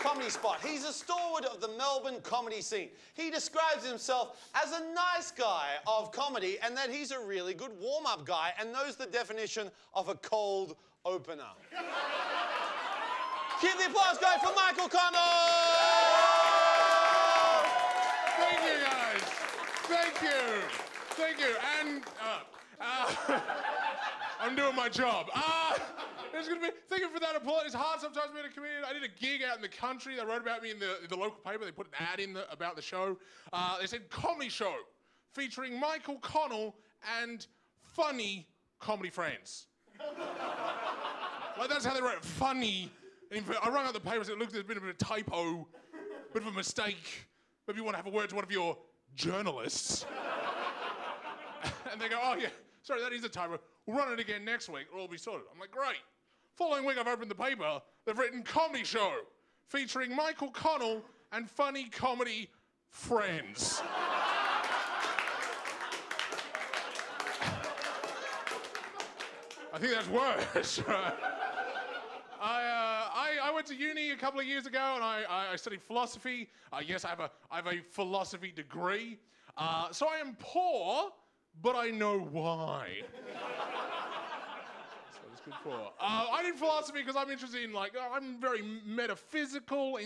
comedy spot. He's a stalwart of the Melbourne comedy scene. He describes himself as a nice guy of comedy and that he's a really good warm-up guy and knows the definition of a cold opener. Keep the applause going for Michael Connell! Thank you, guys. Thank you. Thank you. And I'm doing my job. Thank you for that applause. It's hard sometimes being a comedian. I did a gig out in the country. They wrote about me in the local paper. They put an ad in about the show. They said comedy show featuring Michael Connell and funny comedy friends. Like that's how they wrote it. Funny. I rang out the paper and said, look, there's been a bit of a typo, bit of a mistake. Maybe you want to have a word to one of your journalists. And they go, oh, yeah, sorry, that is a typo. We'll run it again next week. It'll all be sorted. I'm like, great. Following week, I've opened the paper. They've written comedy show featuring Michael Connell and funny comedy friends. I think that's worse, right? I went to uni a couple of years ago and I studied philosophy. Yes, I have a philosophy degree. So I am poor, but I know why. That's what it's good for. I did philosophy because I'm interested in, like, I'm very metaphysical,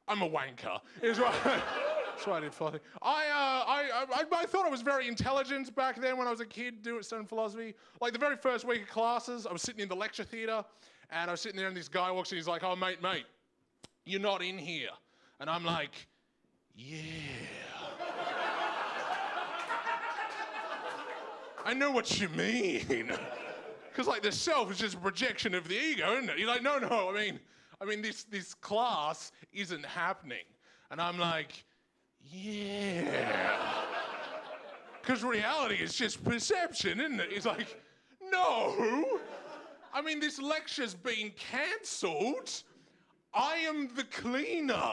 I'm a wanker. Is right. That's why I did philosophy. I thought I was very intelligent back then when I was a kid studying philosophy. Like the very first week of classes, I was sitting in the lecture theatre and I was sitting there and this guy walks in, he's like, oh, mate, you're not in here. And I'm like, yeah. I know what you mean. Because like the self is just a projection of the ego, isn't it? You're like, no, I mean this class isn't happening. And I'm like, yeah. Because reality is just perception, isn't it? He's like, no. I mean, this lecture's been cancelled. I am the cleaner.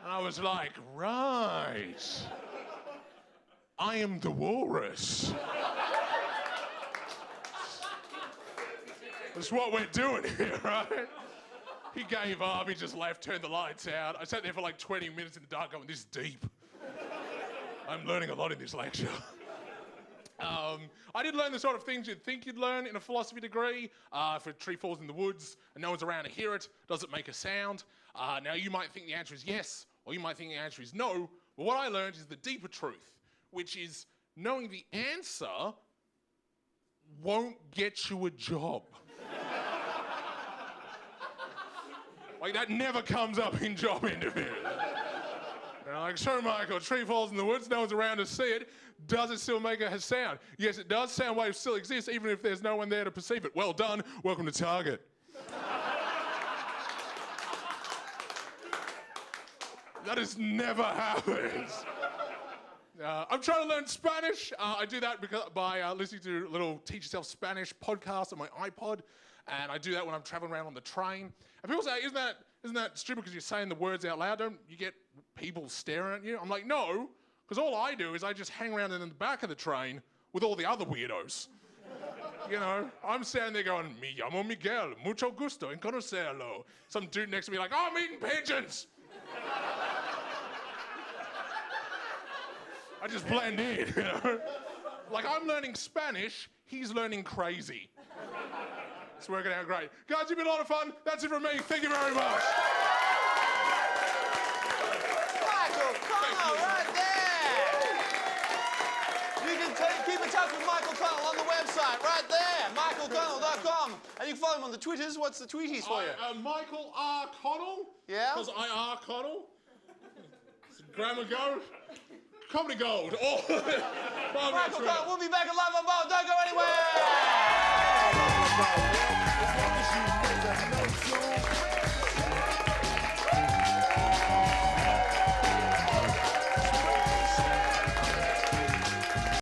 And I was like, right. I am the walrus. That's what we're doing here, right? He gave up, he just left, turned the lights out. I sat there for like 20 minutes in the dark going, this is deep. I'm learning a lot in this lecture. I did learn the sort of things you'd think you'd learn in a philosophy degree. If a tree falls in the woods and no one's around to hear it, does it make a sound? Now you might think the answer is yes, or you might think the answer is no. But what I learned is the deeper truth, which is knowing the answer won't get you a job. Like that never comes up in job interviews. Like, so Michael, a tree falls in the woods, no one's around to see it. Does it still make a sound? Yes, it does. Sound waves still exist, even if there's no one there to perceive it. Well done. Welcome to Target. That has never happened. I'm trying to learn Spanish. I do that by listening to little Teach Yourself Spanish podcasts on my iPod. And I do that when I'm traveling around on the train. And people say, isn't that stupid because you're saying the words out loud? Don't you get people staring at you? I'm like, no, because all I do is I just hang around in the back of the train with all the other weirdos. You know, I'm standing there going, me llamo Miguel, mucho gusto en conocerlo. Some dude next to me like, oh, I'm eating pigeons. I just blend in, you know? Like, I'm learning Spanish, he's learning crazy. It's working out great. Guys, you've been a lot of fun. That's it from me. Thank you very much. Michael Connell, right there. You can keep in touch with Michael Connell on the website, right there, michaelconnell.com. And you can follow him on the Twitters. What's the tweeties for you? Michael R. Connell. Yeah? Because I R. Connell. Grammar Gold. Comedy Gold. Oh. Michael Connell, we'll be back at Live on Bowen. Don't go anywhere.